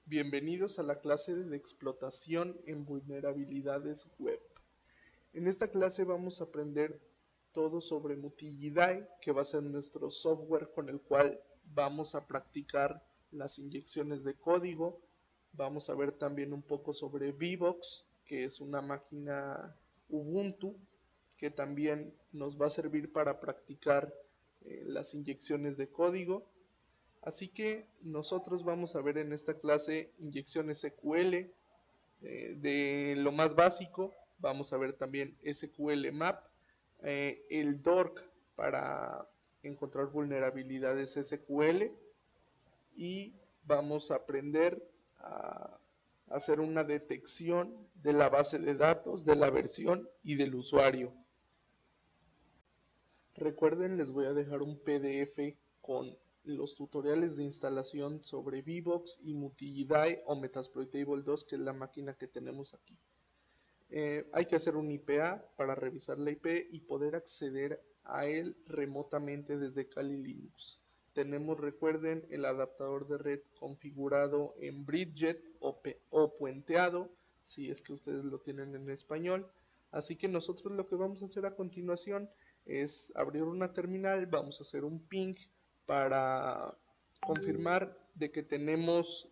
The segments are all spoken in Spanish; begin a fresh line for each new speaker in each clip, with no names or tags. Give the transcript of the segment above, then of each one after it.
Bienvenidos a la clase de explotación en vulnerabilidades web. En esta clase vamos a aprender todo sobre Multigidae, que va a ser nuestro software con el cual vamos a practicar las inyecciones de código. Vamos a ver también un poco sobre VBox, que es una máquina Ubuntu, que también nos va a servir para practicar las inyecciones de código. Así que nosotros vamos a ver en esta clase inyecciones SQL de lo más básico. Vamos a ver también SQL Map, el DORC para encontrar vulnerabilidades SQL, y vamos a aprender a hacer una detección de la base de datos, de la versión y del usuario. Recuerden, les voy a dejar un PDF con los tutoriales de instalación sobre VBox y Multigidae o Metasploitable 2, que es la máquina que tenemos aquí. Hay que hacer un IPA para revisar la IP y poder acceder a él remotamente desde Kali Linux. Tenemos, recuerden, el adaptador de red configurado en Bridget o puenteado, si es que ustedes lo tienen en español. Así que nosotros lo que vamos a hacer a continuación es abrir una terminal, vamos a hacer un ping para confirmar de que tenemos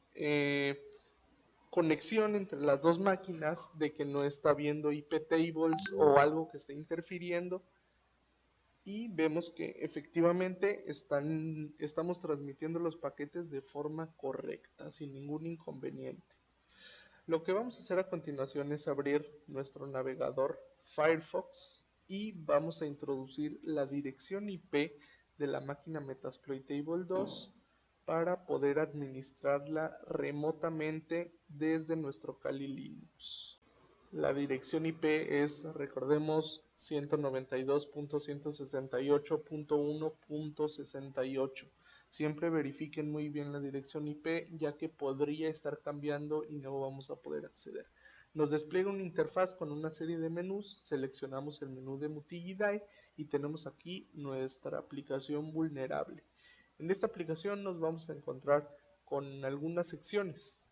conexión entre las dos máquinas, de que no está viendo IP tables o algo que esté interfiriendo, y vemos que efectivamente estamos transmitiendo los paquetes de forma correcta, sin ningún inconveniente. Lo que vamos a hacer a continuación es abrir nuestro navegador Firefox y vamos a introducir la dirección IP de la máquina Metasploitable 2 para poder administrarla remotamente desde nuestro Kali Linux. La dirección IP es, recordemos, 192.168.1.68. Siempre verifiquen muy bien la dirección IP, ya que podría estar cambiando y no vamos a poder acceder. Nos despliega una interfaz con una serie de menús. Seleccionamos el menú de Multigidae y tenemos aquí nuestra aplicación vulnerable. En esta aplicación nos vamos a encontrar con algunas secciones,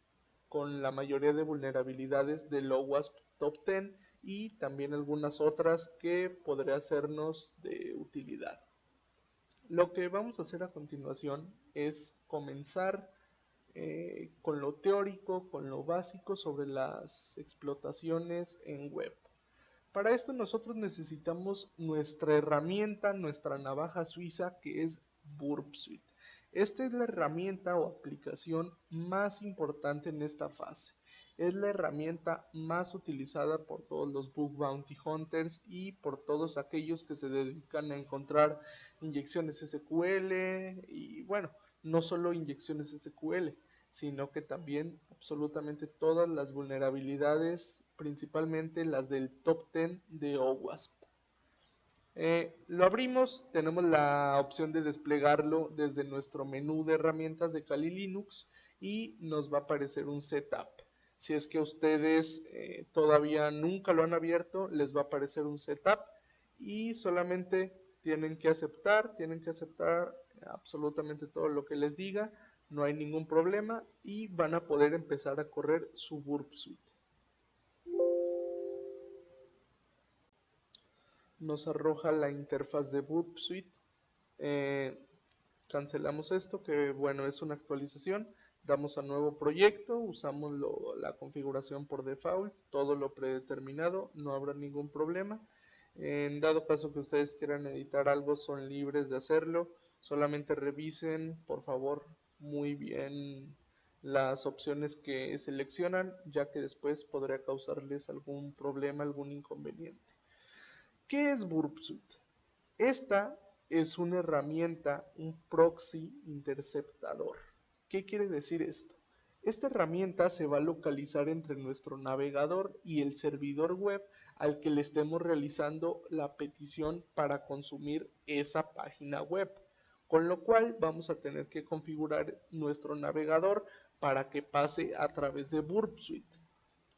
con la mayoría de vulnerabilidades del OWASP Top 10 y también algunas otras que podría sernos de utilidad. Lo que vamos a hacer a continuación es comenzar con lo teórico, con lo básico sobre las explotaciones en web. Para esto nosotros necesitamos nuestra herramienta, nuestra navaja suiza, que es Burp Suite. Esta es la herramienta o aplicación más importante en esta fase. Es la herramienta más utilizada por todos los Bug Bounty Hunters y por todos aquellos que se dedican a encontrar inyecciones SQL y bueno, no solo inyecciones SQL, sino que también absolutamente todas las vulnerabilidades, principalmente las del top 10 de OWASP. Lo abrimos, tenemos la opción de desplegarlo desde nuestro menú de herramientas de Kali Linux y nos va a aparecer un setup. Si es que ustedes todavía nunca lo han abierto, les va a aparecer un setup y solamente tienen que aceptar absolutamente todo lo que les diga, no hay ningún problema y van a poder empezar a correr su Burp Suite. Nos arroja la interfaz de Burp Suite. Cancelamos esto, que bueno, es una actualización. Damos a nuevo proyecto, usamos la configuración por default, todo lo predeterminado, no habrá ningún problema. En dado caso que ustedes quieran editar algo, son libres de hacerlo. Solamente revisen, por favor, muy bien las opciones que seleccionan, ya que después podría causarles algún problema, algún inconveniente. ¿Qué es Burp Suite? Esta es una herramienta, un proxy interceptador. ¿Qué quiere decir esto? Esta herramienta se va a localizar entre nuestro navegador y el servidor web al que le estemos realizando la petición para consumir esa página web, con lo cual vamos a tener que configurar nuestro navegador para que pase a través de Burp Suite.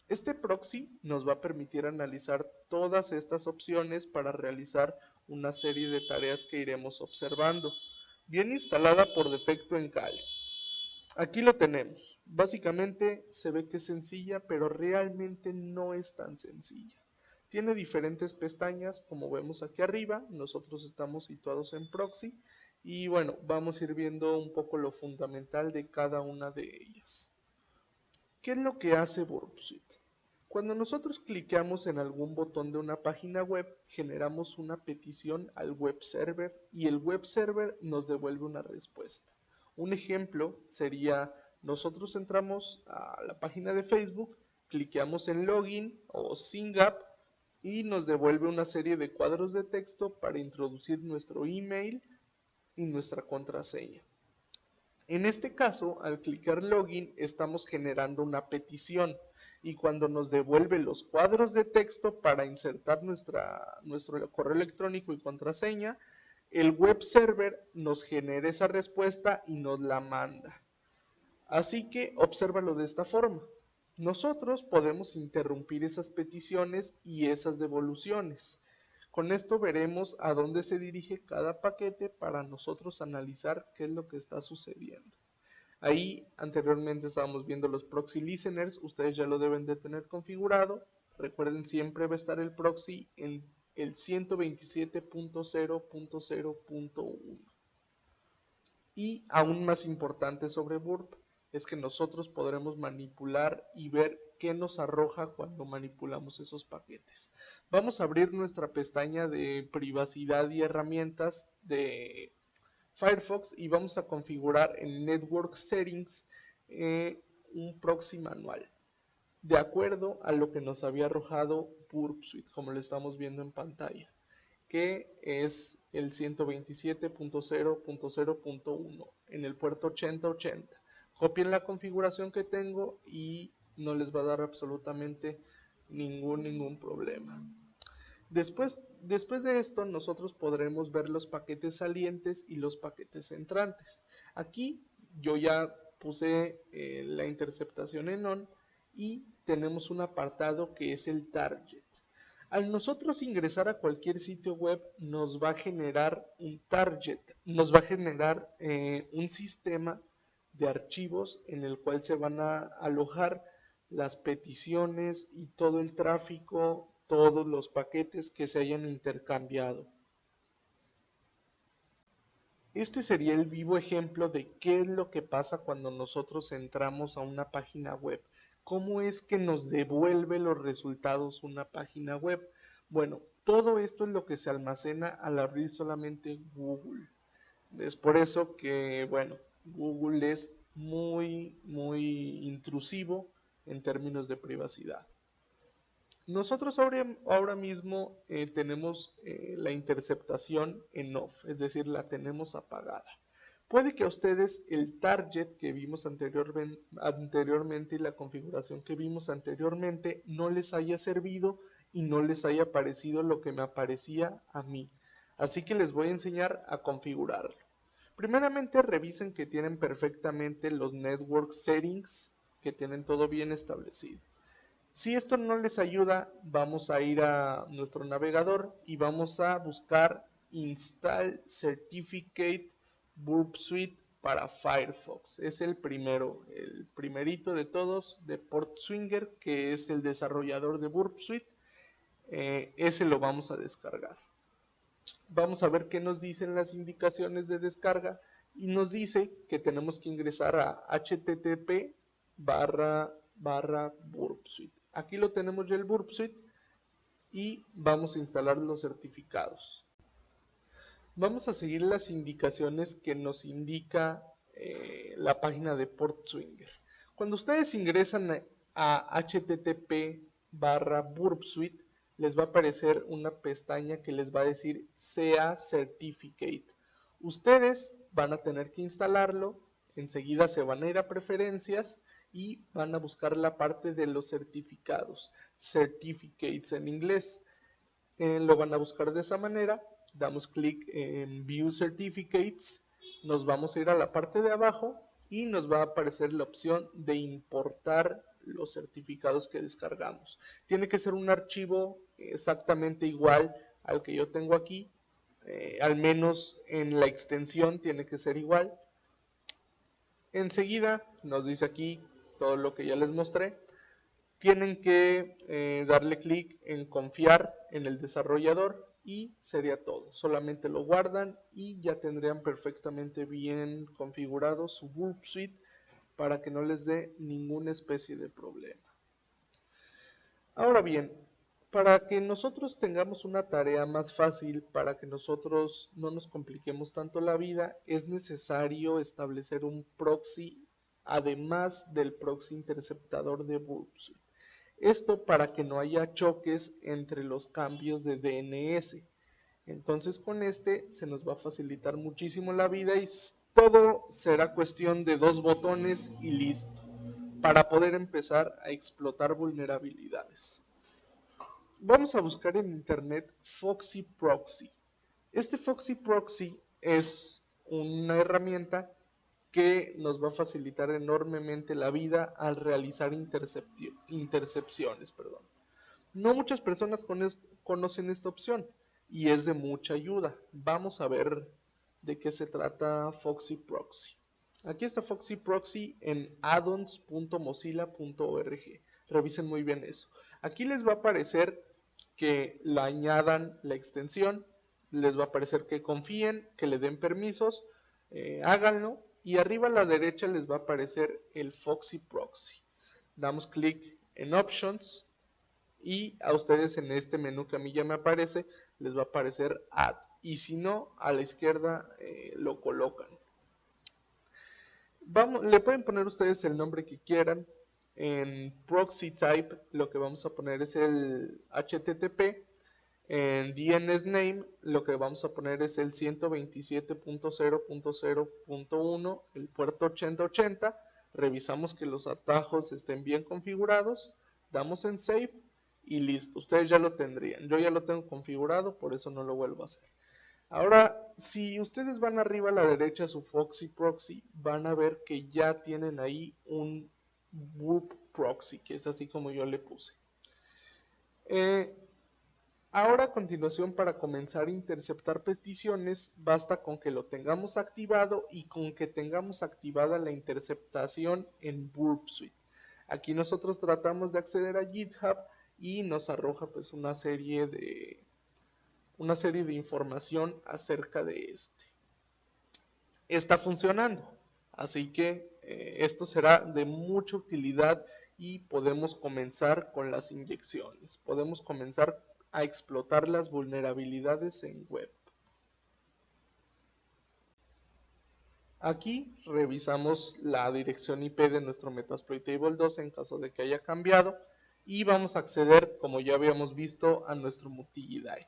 Este proxy nos va a permitir analizar todas estas opciones para realizar una serie de tareas que iremos observando. Viene instalada por defecto en Kali. Aquí lo tenemos. Básicamente se ve que es sencilla, pero realmente no es tan sencilla. Tiene diferentes pestañas, como vemos aquí arriba. Nosotros estamos situados en proxy. Y bueno, vamos a ir viendo un poco lo fundamental de cada una de ellas. ¿Qué es lo que hace Burp Suite? Cuando nosotros clicamos en algún botón de una página web, generamos una petición al web server y el web server nos devuelve una respuesta. Un ejemplo sería, nosotros entramos a la página de Facebook, cliqueamos en login o sign up y nos devuelve una serie de cuadros de texto para introducir nuestro email y nuestra contraseña. En este caso, al clicar login, estamos generando una petición y cuando nos devuelve los cuadros de texto para insertar nuestro correo electrónico y contraseña, el web server nos genera esa respuesta y nos la manda. Así que obsérvalo de esta forma. Nosotros podemos interrumpir esas peticiones y esas devoluciones. Con esto veremos a dónde se dirige cada paquete para nosotros analizar qué es lo que está sucediendo. Ahí anteriormente estábamos viendo los proxy listeners, ustedes ya lo deben de tener configurado. Recuerden, siempre va a estar el proxy en el 127.0.0.1. Y aún más importante sobre Burp es que nosotros podremos manipular y ver qué nos arroja cuando manipulamos esos paquetes. Vamos a abrir nuestra pestaña de privacidad y herramientas de Firefox y vamos a configurar en Network Settings un proxy manual de acuerdo a lo que nos había arrojado Burp Suite, como lo estamos viendo en pantalla, que es el 127.0.0.1 en el puerto 8080. Copien la configuración que tengo y no les va a dar absolutamente ningún problema. Después de esto, nosotros podremos ver los paquetes salientes y los paquetes entrantes. Aquí yo ya puse la interceptación en on y tenemos un apartado que es el target. Al nosotros ingresar a cualquier sitio web nos va a generar un target, nos va a generar un sistema de archivos en el cual se van a alojar las peticiones y todo el tráfico, todos los paquetes que se hayan intercambiado. Este sería el vivo ejemplo de qué es lo que pasa cuando nosotros entramos a una página web. ¿Cómo es que nos devuelve los resultados una página web? Bueno, todo esto es lo que se almacena al abrir solamente Google. Es por eso que, bueno, Google es muy intrusivo en términos de privacidad. Nosotros ahora mismo tenemos la interceptación en off, es decir, la tenemos apagada. Puede que a ustedes el target que vimos anteriormente y la configuración que vimos anteriormente no les haya servido y no les haya parecido lo que me aparecía a mí. Así que les voy a enseñar a configurarlo. Primeramente revisen que tienen perfectamente los network settings, que tienen todo bien establecido. Si esto no les ayuda, vamos a ir a nuestro navegador y vamos a buscar Install Certificate Burp Suite para Firefox. Es el primero, el primerito de todos de Portswinger, que es el desarrollador de Burp Suite. Ese lo vamos a descargar. Vamos a ver qué nos dicen las indicaciones de descarga y nos dice que tenemos que ingresar a http://Burp Suite. Aquí lo tenemos ya el Burp Suite y vamos a instalar los certificados. Vamos a seguir las indicaciones que nos indica la página de Portswinger. Cuando ustedes ingresan a http://Burp Suite, les va a aparecer una pestaña que les va a decir SEA Certificate. Ustedes van a tener que instalarlo, enseguida se van a ir a preferencias y van a buscar la parte de los certificados, certificates en inglés. Lo van a buscar de esa manera, damos clic en View Certificates, nos vamos a ir a la parte de abajo y nos va a aparecer la opción de importar los certificados que descargamos. Tiene que ser un archivo exactamente igual al que yo tengo aquí, al menos en la extensión tiene que ser igual. Enseguida nos dice aquí todo lo que ya les mostré. Tienen que darle clic en confiar en el desarrollador y sería todo. Solamente lo guardan y ya tendrían perfectamente bien configurado su Burp Suite para que no les dé ninguna especie de problema. Ahora bien, para que nosotros tengamos una tarea más fácil, para que nosotros no nos compliquemos tanto la vida, es necesario establecer un proxy además del proxy interceptador de Burp Suite. Esto para que no haya choques entre los cambios de DNS. Entonces con este se nos va a facilitar muchísimo la vida y todo será cuestión de 2 botones y listo, para poder empezar a explotar vulnerabilidades. Vamos a buscar en internet Foxy Proxy. Este Foxy Proxy es una herramienta que nos va a facilitar enormemente la vida al realizar intercepciones. No muchas personas conocen esta opción y es de mucha ayuda. Vamos a ver de qué se trata Foxy Proxy. Aquí está Foxy Proxy en addons.mozilla.org. Revisen muy bien eso. Aquí les va a aparecer que la añadan la extensión, les va a aparecer que confíen, que le den permisos, háganlo y arriba a la derecha les va a aparecer el Foxy Proxy. Damos clic en Options y a ustedes en este menú que a mí ya me aparece les va a aparecer Add y si no a la izquierda lo colocan. Le pueden poner ustedes el nombre que quieran. En proxy type lo que vamos a poner es el HTTP. En DNS name lo que vamos a poner es el 127.0.0.1, el puerto 8080. Revisamos que los atajos estén bien configurados. Damos en save y listo. Ustedes ya lo tendrían. Yo ya lo tengo configurado, por eso no lo vuelvo a hacer. Ahora, si ustedes van arriba a la derecha a su Foxy Proxy, van a ver que ya tienen ahí un Burp Proxy, que es así como yo le puse. Ahora a continuación, para comenzar a interceptar peticiones, basta con que lo tengamos activado y con que tengamos activada la interceptación en Burp Suite. Aquí nosotros tratamos de acceder a GitHub y nos arroja pues una serie de información acerca de este. Está funcionando, así que esto será de mucha utilidad y podemos comenzar con las inyecciones. Podemos comenzar a explotar las vulnerabilidades en web. Aquí revisamos la dirección IP de nuestro Metasploitable 2 en caso de que haya cambiado y vamos a acceder, como ya habíamos visto, a nuestro Mutillidae.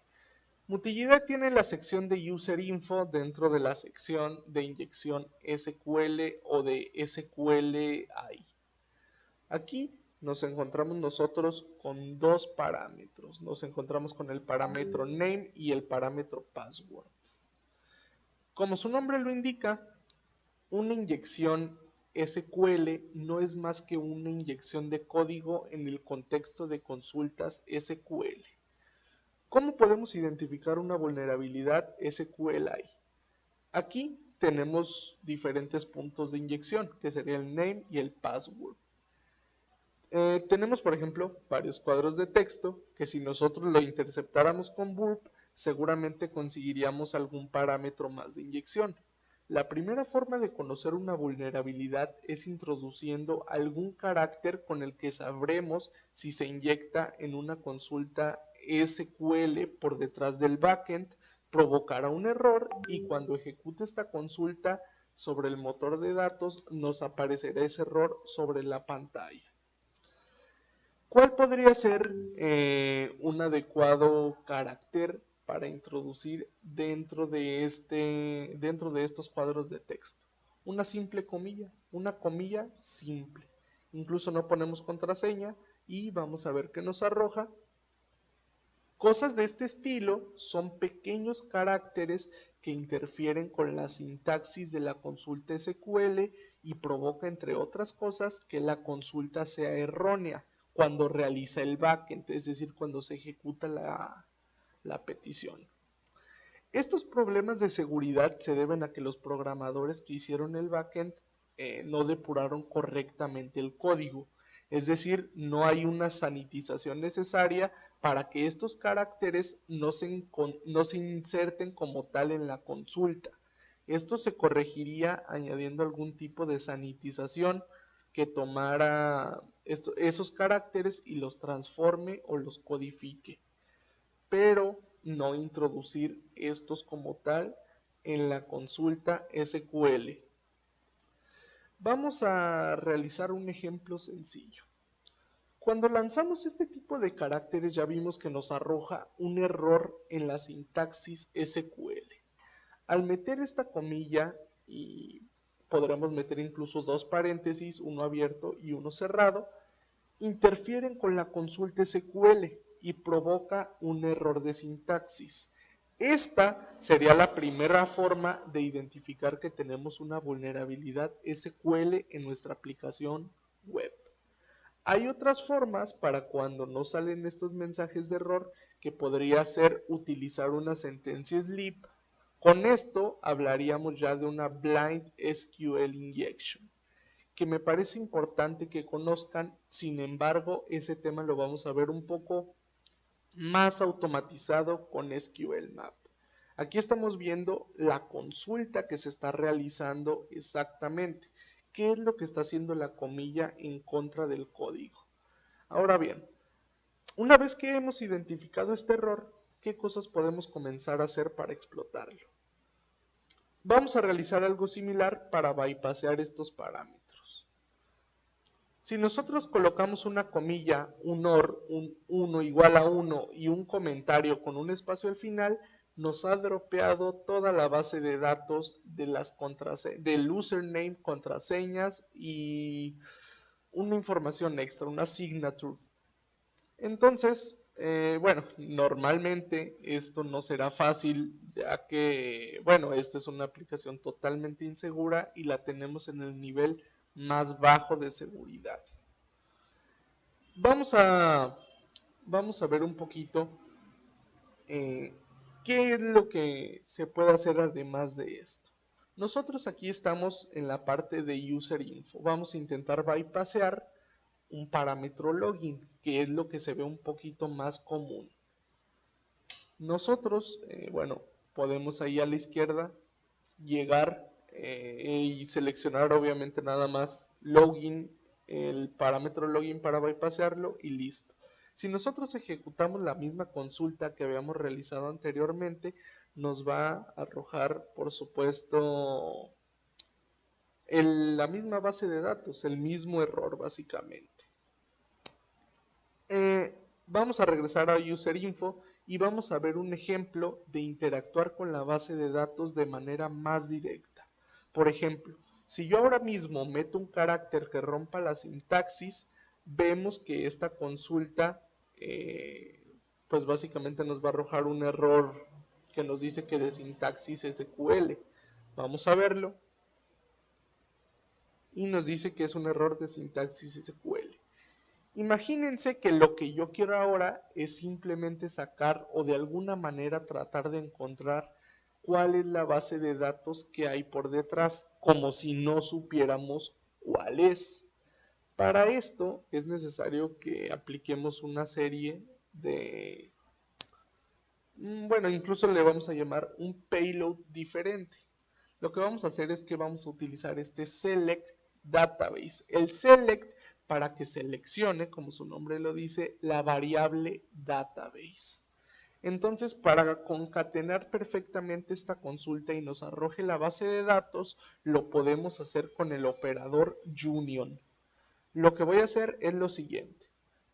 Mutillidae tiene la sección de User Info dentro de la sección de inyección SQL o de SQLi. Aquí nos encontramos nosotros con dos parámetros. Nos encontramos con el parámetro name y el parámetro password. Como su nombre lo indica, una inyección SQL no es más que una inyección de código en el contexto de consultas SQL. ¿Cómo podemos identificar una vulnerabilidad SQLi? Aquí tenemos diferentes puntos de inyección, que sería el name y el password. Tenemos, por ejemplo, varios cuadros de texto, que si nosotros lo interceptáramos con Burp, seguramente conseguiríamos algún parámetro más de inyección. La primera forma de conocer una vulnerabilidad es introduciendo algún carácter con el que sabremos si se inyecta en una consulta SQL por detrás del backend, provocará un error y cuando ejecute esta consulta sobre el motor de datos nos aparecerá ese error sobre la pantalla. ¿Cuál podría ser un adecuado carácter para introducir dentro de estos cuadros de texto? Una simple comilla, una comilla simple. Incluso no ponemos contraseña y vamos a ver qué nos arroja. Cosas de este estilo son pequeños caracteres que interfieren con la sintaxis de la consulta SQL y provoca, entre otras cosas, que la consulta sea errónea cuando realiza el backend, es decir, cuando se ejecuta la petición. Estos problemas de seguridad se deben a que los programadores que hicieron el backend no depuraron correctamente el código. Es decir, no hay una sanitización necesaria para que estos caracteres no se inserten como tal en la consulta. Esto se corregiría añadiendo algún tipo de sanitización que tomara esos caracteres y los transforme o los codifique, pero no introducir estos como tal en la consulta SQL. Vamos a realizar un ejemplo sencillo. Cuando lanzamos este tipo de caracteres ya vimos que nos arroja un error en la sintaxis SQL. Al meter esta comilla, y podremos meter incluso dos paréntesis, uno abierto y uno cerrado, interfieren con la consulta SQL y provoca un error de sintaxis. Esta sería la primera forma de identificar que tenemos una vulnerabilidad SQL en nuestra aplicación web. Hay otras formas para cuando no salen estos mensajes de error, que podría ser utilizar una sentencia sleep. Con esto hablaríamos ya de una blind SQL injection, que me parece importante que conozcan. Sin embargo, ese tema lo vamos a ver un poco más automatizado con SQL Map. Aquí estamos viendo la consulta que se está realizando exactamente. ¿Qué es lo que está haciendo la comilla en contra del código? Ahora bien, una vez que hemos identificado este error, ¿qué cosas podemos comenzar a hacer para explotarlo? Vamos a realizar algo similar para bypassear estos parámetros. Si nosotros colocamos una comilla, un OR, un 1 igual a 1 y un comentario con un espacio al final, nos ha dropeado toda la base de datos de del username, contraseñas y una información extra, una signature. Entonces, bueno, normalmente esto no será fácil, ya que, bueno, esta es una aplicación totalmente insegura y la tenemos en el nivel más bajo de seguridad. Vamos a ver un poquito qué es lo que se puede hacer además de esto. Nosotros aquí estamos en la parte de user info. Vamos a intentar bypassear un parámetro login, que es lo que se ve un poquito más común. Nosotros, bueno, podemos ahí a la izquierda llegar y seleccionar obviamente nada más login, el parámetro login para bypassearlo y listo. Si nosotros ejecutamos la misma consulta que habíamos realizado anteriormente, nos va a arrojar, por supuesto, la misma base de datos, el mismo error básicamente. Vamos a regresar a user info y vamos a ver un ejemplo de interactuar con la base de datos de manera más directa. Por ejemplo, si yo ahora mismo meto un carácter que rompa la sintaxis, vemos que esta consulta pues básicamente nos va a arrojar un error que nos dice que de sintaxis SQL. Vamos a verlo y nos dice que es un error de sintaxis SQL. Imagínense que lo que yo quiero ahora es simplemente sacar o de alguna manera tratar de encontrar cuál es la base de datos que hay por detrás, como si no supiéramos cuál es. Para esto es necesario que apliquemos una serie de, bueno, incluso le vamos a llamar un payload diferente. Lo que vamos a hacer es que vamos a utilizar este select database. El select para que seleccione, como su nombre lo dice, la variable database. Entonces, para concatenar perfectamente esta consulta y nos arroje la base de datos, lo podemos hacer con el operador union. Lo que voy a hacer es lo siguiente.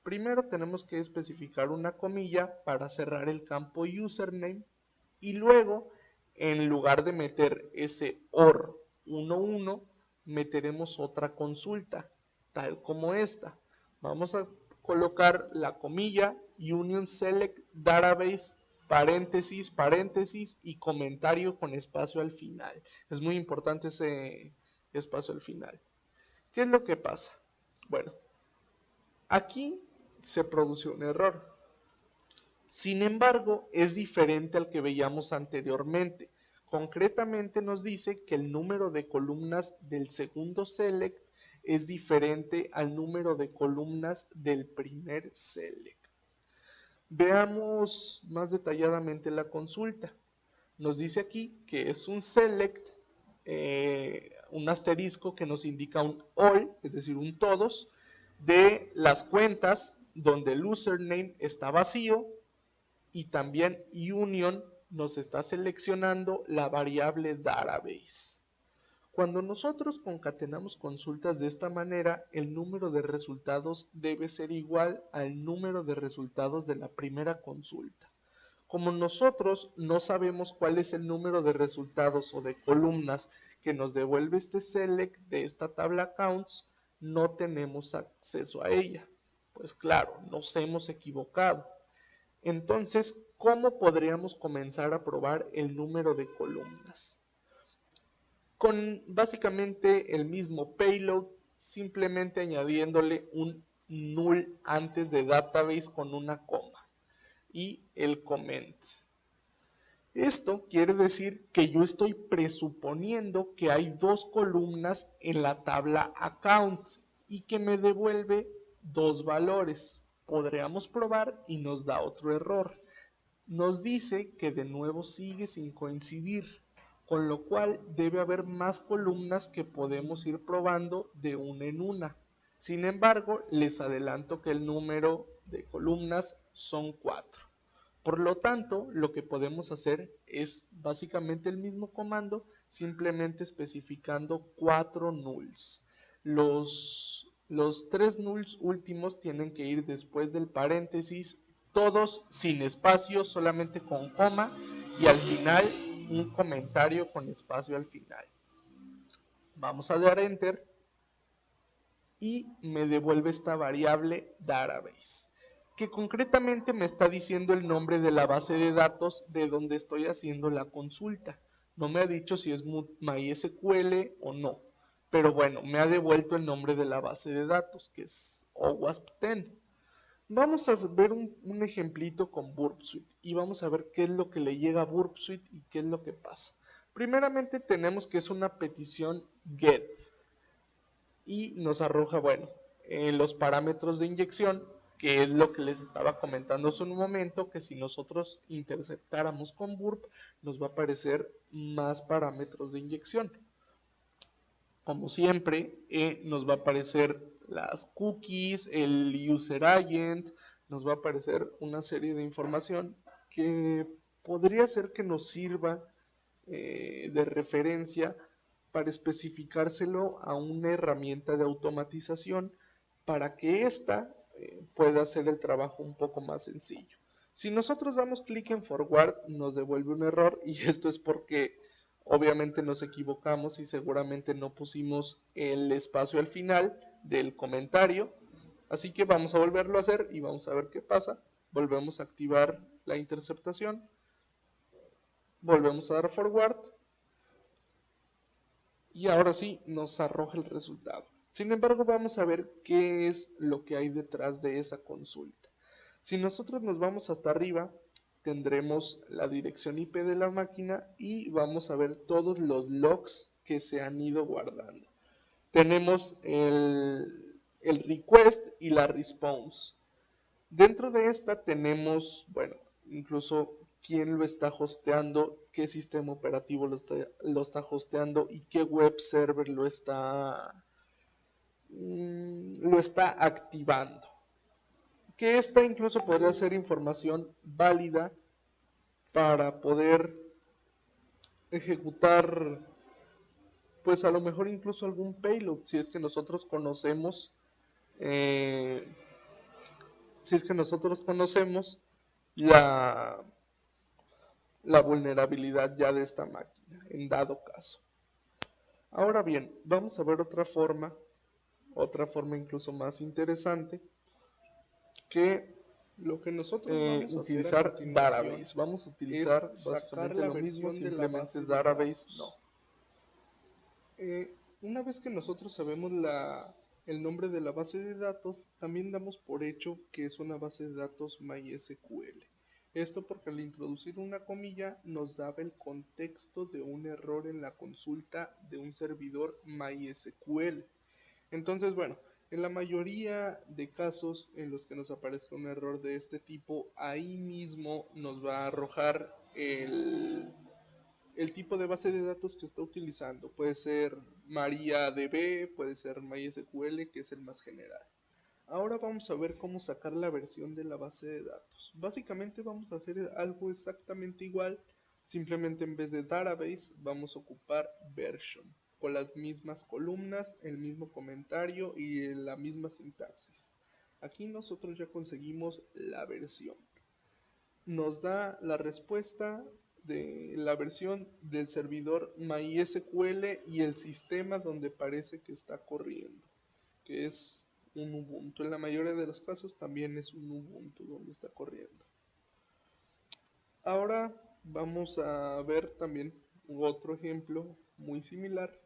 Primero tenemos que especificar una comilla para cerrar el campo username y luego, en lugar de meter ese OR 11, meteremos otra consulta, tal como esta. Vamos a colocar la comilla union select database paréntesis, paréntesis y comentario con espacio al final. Es muy importante ese espacio al final. ¿Qué es lo que pasa? Bueno, aquí se produce un error. Sin embargo, es diferente al que veíamos anteriormente. Concretamente nos dice que el número de columnas del segundo select es diferente al número de columnas del primer select. Veamos más detalladamente la consulta. Nos dice aquí que es un select, un asterisco que nos indica un all, es decir, un todos, de las cuentas donde el username está vacío, y también union nos está seleccionando la variable database. Cuando nosotros concatenamos consultas de esta manera, el número de resultados debe ser igual al número de resultados de la primera consulta. Como nosotros no sabemos cuál es el número de resultados o de columnas que nos devuelve este select de esta tabla counts, no tenemos acceso a ella. Pues claro, nos hemos equivocado. Entonces, ¿cómo podríamos comenzar a probar el número de columnas? Con básicamente el mismo payload, simplemente añadiéndole un null antes de database con una coma y el comment. Esto quiere decir que yo estoy presuponiendo que hay dos columnas en la tabla account y que me devuelve dos valores. Podríamos probar y nos da otro error. Nos dice que de nuevo sigue sin coincidir, con lo cual debe haber más columnas que podemos ir probando de una en una. Sin embargo, les adelanto que el número de columnas son 4. Por lo tanto, lo que podemos hacer es básicamente el mismo comando, simplemente especificando 4 nulls. Los 3 nulls últimos tienen que ir después del paréntesis, todos sin espacio, solamente con coma, y al final un comentario con espacio al final. Vamos a dar enter y me devuelve esta variable database, que concretamente me está diciendo el nombre de la base de datos de donde estoy haciendo la consulta. No me ha dicho si es MySQL o no, pero bueno, me ha devuelto el nombre de la base de datos, que es OWASP10. Vamos a ver un ejemplito con Burp Suite y vamos a ver qué es lo que le llega a Burp Suite y qué es lo que pasa. Primeramente tenemos que es una petición GET y nos arroja, bueno, los parámetros de inyección, que es lo que les estaba comentando hace un momento, que si nosotros interceptáramos con Burp, nos va a aparecer más parámetros de inyección. Como siempre, nos va a aparecer las cookies, el user agent, nos va a aparecer una serie de información que podría ser que nos sirva de referencia para especificárselo a una herramienta de automatización para que ésta pueda hacer el trabajo un poco más sencillo. Si nosotros damos clic en forward, nos devuelve un error y esto es porque obviamente nos equivocamos y seguramente no pusimos el espacio al final del comentario. Así que vamos a volverlo a hacer y vamos a ver qué pasa. Volvemos a activar la interceptación. Volvemos a dar forward. Y ahora sí nos arroja el resultado. Sin embargo, vamos a ver qué es lo que hay detrás de esa consulta. Si nosotros nos vamos hasta arriba, tendremos la dirección IP de la máquina y vamos a ver todos los logs que se han ido guardando. Tenemos el request y la response. Dentro de esta tenemos, bueno, incluso quién lo está hosteando, qué sistema operativo lo está hosteando y qué web server lo está activando. Que esta incluso podría ser información válida para poder ejecutar, pues a lo mejor incluso algún payload, si es que nosotros conocemos la vulnerabilidad ya de esta máquina, en dado caso. Ahora bien, vamos a ver otra forma incluso más interesante, que
lo que nosotros vamos a
utilizar
hacer a
database. Vamos a utilizar
es
básicamente
sacar la
lo mismo,
versión de la
simplemente
base de
database
datos.
no.
Una vez que nosotros sabemos el nombre de la base de datos, también damos por hecho que es una base de datos MySQL.
Esto porque al introducir una comilla nos daba el contexto de un error en la consulta de un servidor MySQL. Entonces, bueno, en la mayoría de casos en los que nos aparezca un error de este tipo, ahí mismo nos va a arrojar el tipo de base de datos que está utilizando. Puede ser MariaDB, puede ser MySQL, que es el más general. Ahora vamos a ver cómo sacar la versión de la base de datos. Básicamente vamos a hacer algo exactamente igual, simplemente en vez de database vamos a ocupar version, con las mismas columnas, el mismo comentario y la misma sintaxis. Aquí nosotros ya conseguimos la versión. Nos da la respuesta de la versión del servidor MySQL y el sistema donde parece que está corriendo, que es un Ubuntu. En la mayoría de los casos también es un Ubuntu donde está corriendo. Ahora vamos a ver también otro ejemplo muy similar.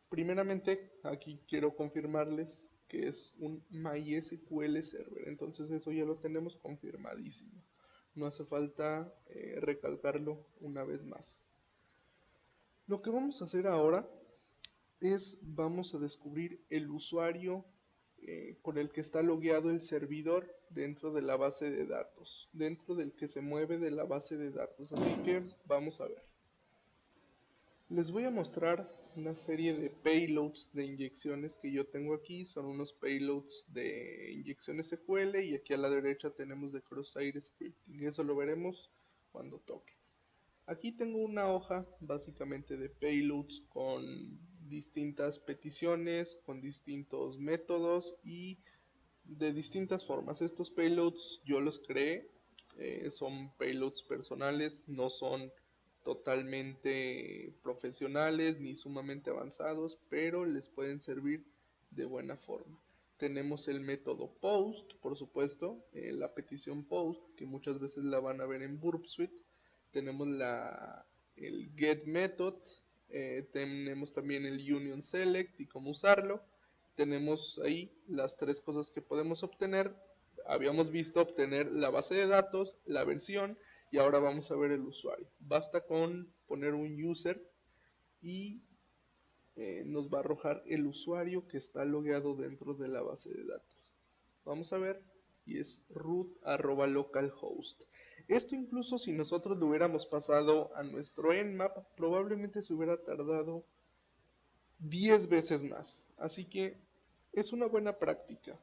Primeramente, aquí quiero confirmarles que es un MySQL Server, entonces eso ya lo tenemos confirmadísimo. No hace falta recalcarlo una vez más. Lo que vamos a hacer ahora es vamos a descubrir el usuario con el que está logueado el servidor dentro de la base de datos, dentro del que se mueve de la base de datos. Así que vamos a ver. Les voy a mostrar una serie de payloads de inyecciones que yo tengo aquí. Son unos payloads de inyecciones SQL y aquí a la derecha tenemos de cross-site scripting. Eso lo veremos cuando toque. Aquí tengo una hoja básicamente de payloads con distintas peticiones, con distintos métodos y de distintas formas. Estos payloads yo los creé, son payloads personales, no son totalmente profesionales ni sumamente avanzados, pero les pueden servir de buena forma. Tenemos el método post, por supuesto, la petición post, que muchas veces la van a ver en Burp Suite. Tenemos el get method, tenemos también el union select y cómo usarlo. Tenemos ahí las tres cosas que podemos obtener. Habíamos visto obtener la base de datos, la versión y ahora vamos a ver el usuario. Basta con poner un user y nos va a arrojar el usuario que está logueado dentro de la base de datos. Vamos a ver y es root@localhost. Esto incluso si nosotros lo hubiéramos pasado a nuestro Nmap, probablemente se hubiera tardado 10 veces más. Así que es una buena práctica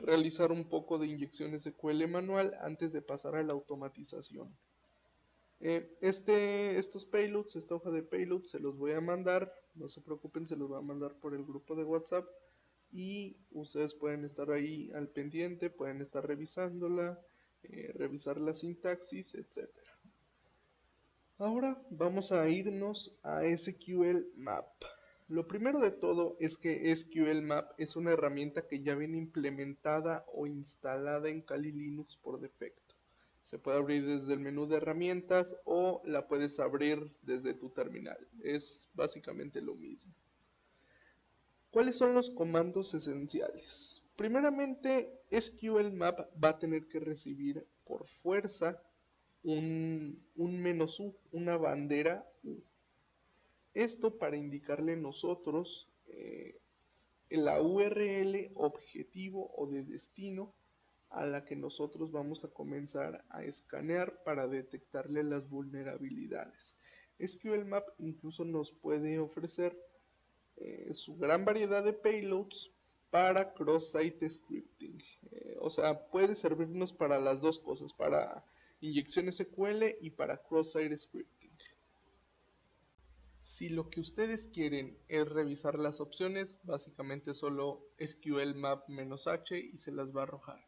realizar un poco de inyección SQL manual antes de pasar a la automatización. Estos payloads, esta hoja de payloads se los voy a mandar, no se preocupen, se los voy a mandar por el grupo de WhatsApp y ustedes pueden estar ahí al pendiente, pueden estar revisándola, revisar la sintaxis, etc. Ahora vamos a irnos a SQL Map. Lo primero de todo es que SQL Map es una herramienta que ya viene implementada o instalada en Kali Linux por defecto. Se puede abrir desde el menú de herramientas o la puedes abrir desde tu terminal. Es básicamente lo mismo. ¿Cuáles son los comandos esenciales? Primeramente, SQL Map va a tener que recibir por fuerza un "-u", una bandera U. Esto para indicarle nosotros la URL objetivo o de destino a la que nosotros vamos a comenzar a escanear para detectarle las vulnerabilidades. SQL Map incluso nos puede ofrecer su gran variedad de payloads para cross-site scripting. O sea, puede servirnos para las dos cosas, para inyección SQL y para cross-site scripting. Si lo que ustedes quieren es revisar las opciones, básicamente solo SQL map "-h" y se las va a arrojar.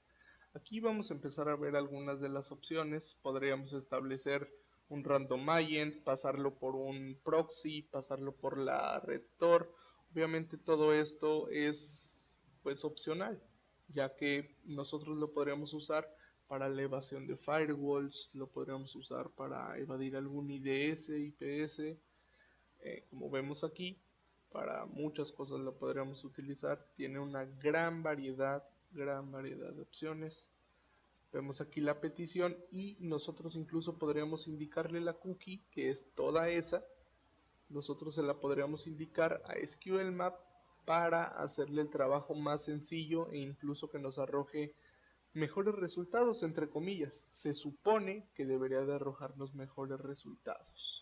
Aquí vamos a empezar a ver algunas de las opciones. Podríamos establecer un random agent, pasarlo por un proxy, pasarlo por la red Tor. Obviamente todo esto es pues opcional, ya que nosotros lo podríamos usar para la evasión de firewalls, lo podríamos usar para evadir algún IDS, IPS. Como vemos aquí, para muchas cosas lo podríamos utilizar. Tiene una gran variedad de opciones. Vemos aquí la petición y nosotros incluso podríamos indicarle la cookie, que es toda esa. Nosotros se la podríamos indicar a SQLMap para hacerle el trabajo más sencillo e incluso que nos arroje mejores resultados, entre comillas. Se supone que debería de arrojarnos mejores resultados.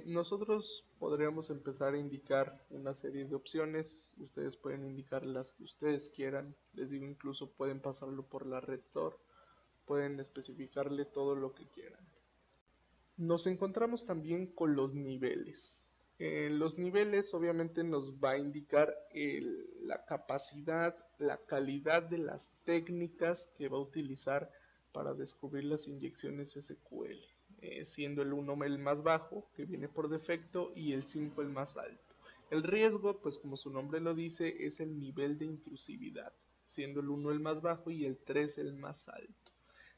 Nosotros podríamos empezar a indicar una serie de opciones. Ustedes pueden indicar las que ustedes quieran. Les digo, incluso pueden pasarlo por la Rector. Pueden especificarle todo lo que quieran. Nos encontramos también con los niveles. Los niveles obviamente nos va a indicar la capacidad, la calidad de las técnicas que va a utilizar para descubrir las inyecciones SQL, siendo el 1 el más bajo, que viene por defecto, y el 5 el más alto. El riesgo, pues como su nombre lo dice, es el nivel de intrusividad, siendo el 1 el más bajo y el 3 el más alto.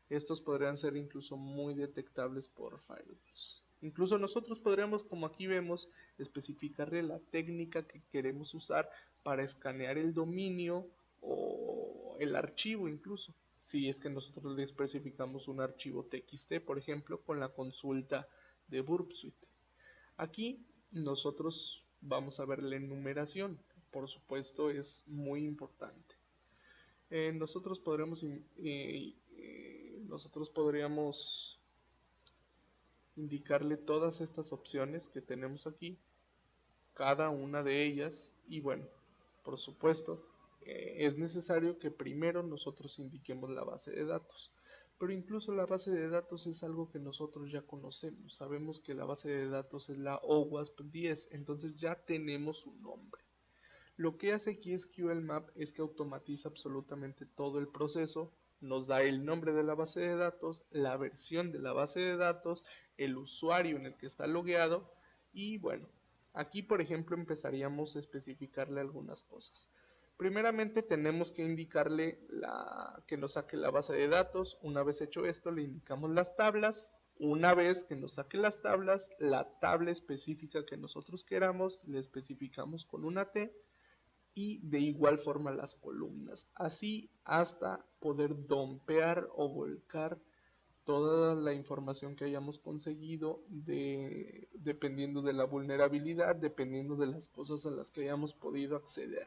Estos podrían ser incluso muy detectables por firewalls. Incluso nosotros podríamos, como aquí vemos, especificarle la técnica que queremos usar para escanear el dominio o el archivo incluso. Si es que nosotros le especificamos un archivo TXT, por ejemplo, con la consulta de Burp Suite. Aquí nosotros vamos a ver la enumeración. Por supuesto, es muy importante. Nosotros podríamos indicarle todas estas opciones que tenemos aquí, cada una de ellas, y bueno, por supuesto, es necesario que primero nosotros indiquemos la base de datos. Pero incluso la base de datos es algo que nosotros ya conocemos. Sabemos que la base de datos es la OWASP 10, entonces ya tenemos un nombre. Lo que hace aquí SQLMap es que automatiza absolutamente todo el proceso, nos da el nombre de la base de datos, la versión de la base de datos, el usuario en el que está logueado y bueno, aquí por ejemplo empezaríamos a especificarle algunas cosas. Primeramente tenemos que indicarle que nos saque la base de datos. Una vez hecho esto le indicamos las tablas. Una vez que nos saque las tablas, la tabla específica que nosotros queramos le especificamos con una T y de igual forma las columnas, así hasta poder dompear o volcar toda la información que hayamos conseguido dependiendo de la vulnerabilidad, dependiendo de las cosas a las que hayamos podido acceder.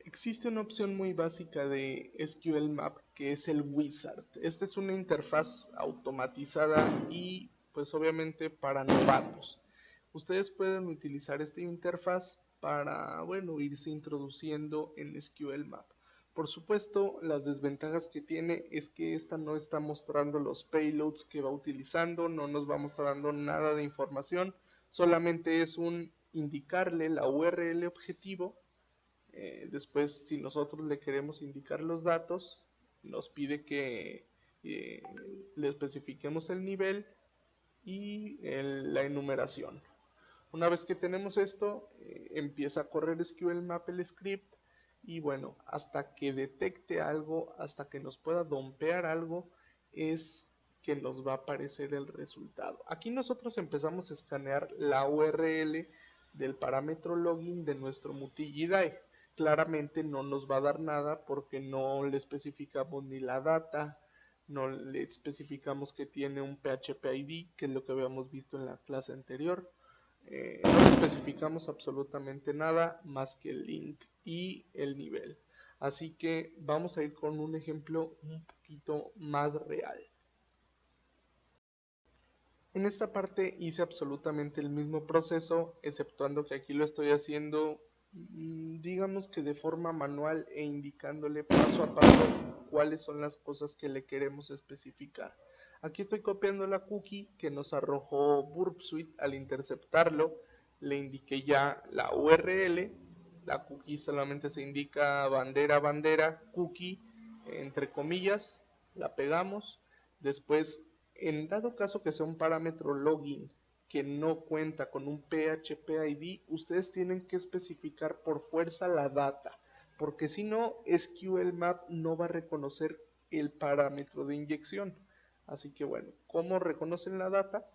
Existe una opción muy básica de SQLMap que es el Wizard. Esta es una interfaz automatizada y pues obviamente para novatos. Ustedes pueden utilizar esta interfaz para, bueno, irse introduciendo en SQLMap. Por supuesto, las desventajas que tiene es que esta no está mostrando los payloads que va utilizando, no nos va mostrando nada de información, solamente es un indicarle la URL objetivo. Después, si nosotros le queremos indicar los datos, nos pide que le especifiquemos el nivel y la enumeración. Una vez que tenemos esto, empieza a correr SQLMap el script y bueno, hasta que detecte algo, hasta que nos pueda dompear algo, es que nos va a aparecer el resultado. Aquí nosotros empezamos a escanear la URL del parámetro login de nuestro multi-GDI. Claramente no nos va a dar nada porque no le especificamos ni la data, no le especificamos que tiene un PHP ID, que es lo que habíamos visto en la clase anterior. No especificamos absolutamente nada más que el link y el nivel. Así que vamos a ir con un ejemplo un poquito más real. En esta parte hice absolutamente el mismo proceso, exceptuando que aquí lo estoy haciendo, digamos que de forma manual e indicándole paso a paso cuáles son las cosas que le queremos especificar. Aquí estoy copiando la cookie que nos arrojó Burp Suite. Al interceptarlo, le indiqué ya la URL. La cookie solamente se indica bandera, bandera, cookie, entre comillas, la pegamos. Después, en dado caso que sea un parámetro login que no cuenta con un PHP ID, ustedes tienen que especificar por fuerza la data, porque si no, SQLMap no va a reconocer el parámetro de inyección. Así que bueno, ¿cómo reconocen la data?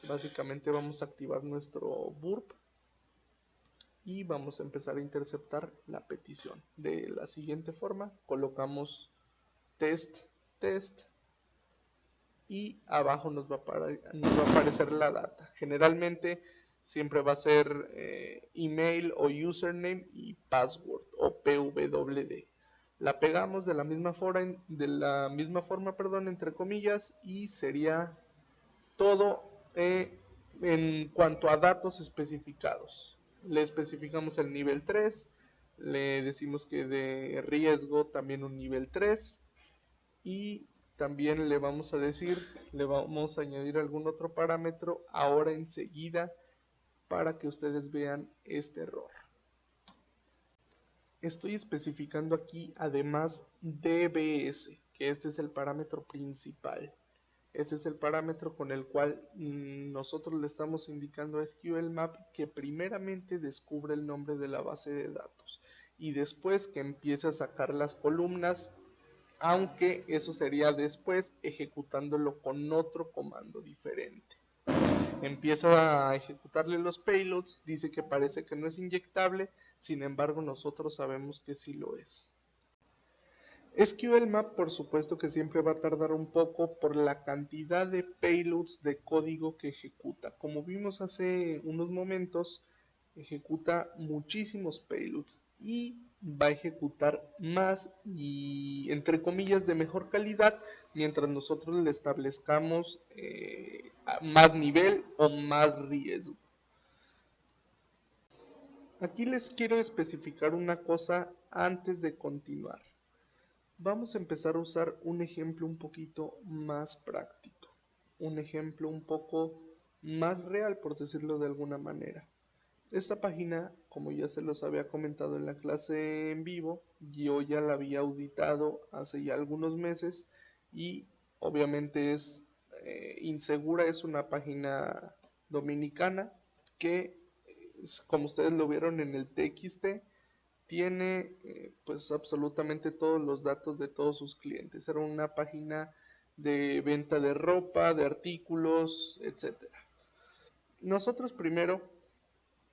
Básicamente vamos a activar nuestro burp y vamos a empezar a interceptar la petición. De la siguiente forma, colocamos test, test, y abajo nos va a aparecer la data. Generalmente siempre va a ser email o username y password o PWD. La pegamos de la misma forma, entre comillas, y sería todo en cuanto a datos especificados. Le especificamos el nivel 3, le decimos que de riesgo también un nivel 3 y también le vamos a añadir algún otro parámetro ahora enseguida para que ustedes vean este error. Estoy especificando aquí además DBS, que este es el parámetro principal. Ese es el parámetro con el cual nosotros le estamos indicando a SQLMap que primeramente descubre el nombre de la base de datos y después que empiece a sacar las columnas, aunque eso sería después ejecutándolo con otro comando diferente. Empieza a ejecutarle los payloads, dice que parece que no es inyectable, sin embargo nosotros sabemos que sí lo es. SQLMap por supuesto que siempre va a tardar un poco por la cantidad de payloads de código que ejecuta. Como vimos hace unos momentos, ejecuta muchísimos payloads y va a ejecutar más y entre comillas de mejor calidad mientras nosotros le establezcamos más nivel o más riesgo. Aquí les quiero especificar una cosa antes de continuar. Vamos a empezar a usar un ejemplo un poquito más práctico, un ejemplo un poco más real, por decirlo de alguna manera. Esta página, como ya se los había comentado en la clase en vivo, yo ya la había auditado hace ya algunos meses y obviamente es insegura, es una página dominicana que, como ustedes lo vieron en el TXT, tiene pues absolutamente todos los datos de todos sus clientes. Era una página de venta de ropa, de artículos, etc. Nosotros primero,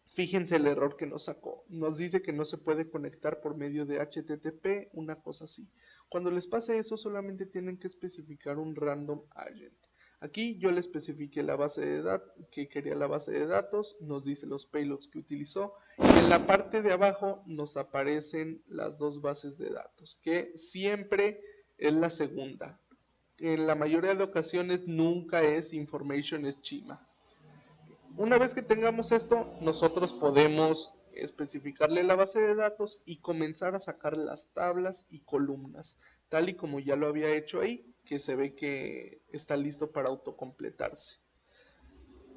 fíjense el error que nos sacó. Nos dice que no se puede conectar por medio de HTTP, una cosa así. Cuando les pase eso, solamente tienen que especificar un random agent. Aquí yo le especifiqué la base de datos, que quería la base de datos, nos dice los payloads que utilizó, y en la parte de abajo nos aparecen las dos bases de datos, que siempre es la segunda. En la mayoría de ocasiones nunca es Information Schema. Una vez que tengamos esto, nosotros podemos especificarle la base de datos y comenzar a sacar las tablas y columnas, tal y como ya lo había hecho ahí, que se ve que está listo para autocompletarse.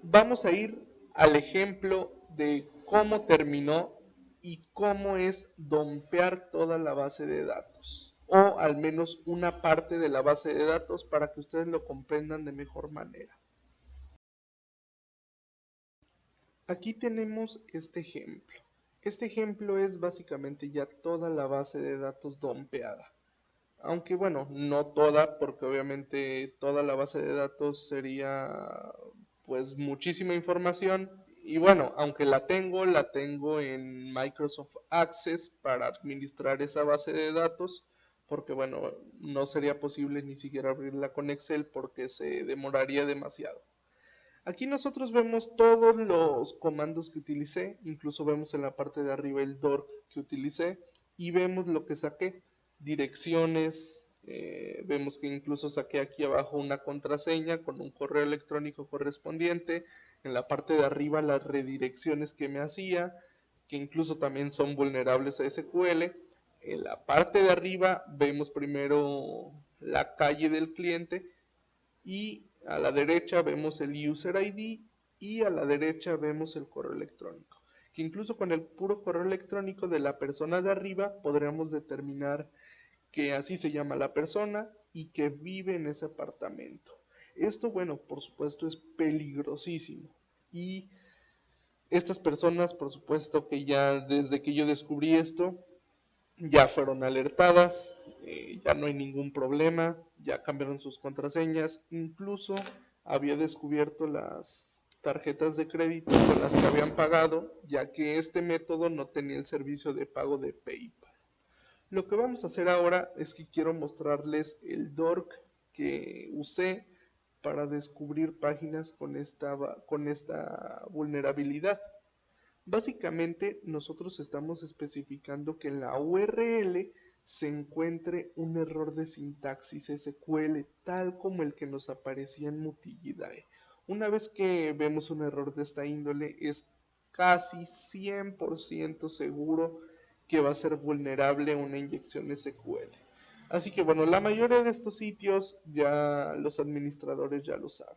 Vamos a ir al ejemplo de cómo terminó y cómo es dumpear toda la base de datos, o al menos una parte de la base de datos para que ustedes lo comprendan de mejor manera. Aquí tenemos este ejemplo. Este ejemplo es básicamente ya toda la base de datos dumpeada. Aunque bueno, no toda, porque obviamente toda la base de datos sería pues muchísima información. Y bueno, aunque la tengo en Microsoft Access para administrar esa base de datos, porque bueno, no sería posible ni siquiera abrirla con Excel porque se demoraría demasiado. Aquí nosotros vemos todos los comandos que utilicé, incluso vemos en la parte de arriba el dork que utilicé y vemos lo que saqué, direcciones, vemos que incluso saqué aquí abajo una contraseña con un correo electrónico correspondiente, en la parte de arriba las redirecciones que me hacía, que incluso también son vulnerables a SQL. En la parte de arriba vemos primero la calle del cliente y a la derecha vemos el user ID y a la derecha vemos el correo electrónico, que incluso con el puro correo electrónico de la persona de arriba podríamos determinar que así se llama la persona y que vive en ese apartamento. Esto, bueno, por supuesto es peligrosísimo y estas personas, por supuesto que ya desde que yo descubrí esto, ya fueron alertadas, ya no hay ningún problema, ya cambiaron sus contraseñas, incluso había descubierto las tarjetas de crédito con las que habían pagado, ya que este método no tenía el servicio de pago de PayPal. Lo que vamos a hacer ahora es que quiero mostrarles el dork que usé para descubrir páginas con esta vulnerabilidad. Básicamente nosotros estamos especificando que en la URL se encuentre un error de sintaxis SQL tal como el que nos aparecía en Mutigidae. Una vez que vemos un error de esta índole es casi 100% seguro que va a ser vulnerable a una inyección SQL. Así que bueno, la mayoría de estos sitios ya los administradores ya lo saben.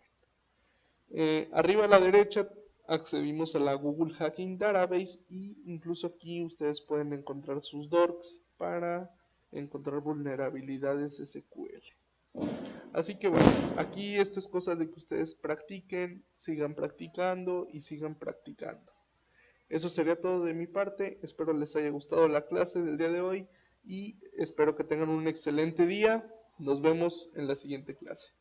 Arriba a la derecha accedimos a la Google Hacking Database y incluso aquí ustedes pueden encontrar sus dorks para encontrar vulnerabilidades SQL. Así que bueno, aquí esto es cosa de que ustedes practiquen, sigan practicando y sigan practicando. Eso sería todo de mi parte, espero les haya gustado la clase del día de hoy y espero que tengan un excelente día. Nos vemos en la siguiente clase.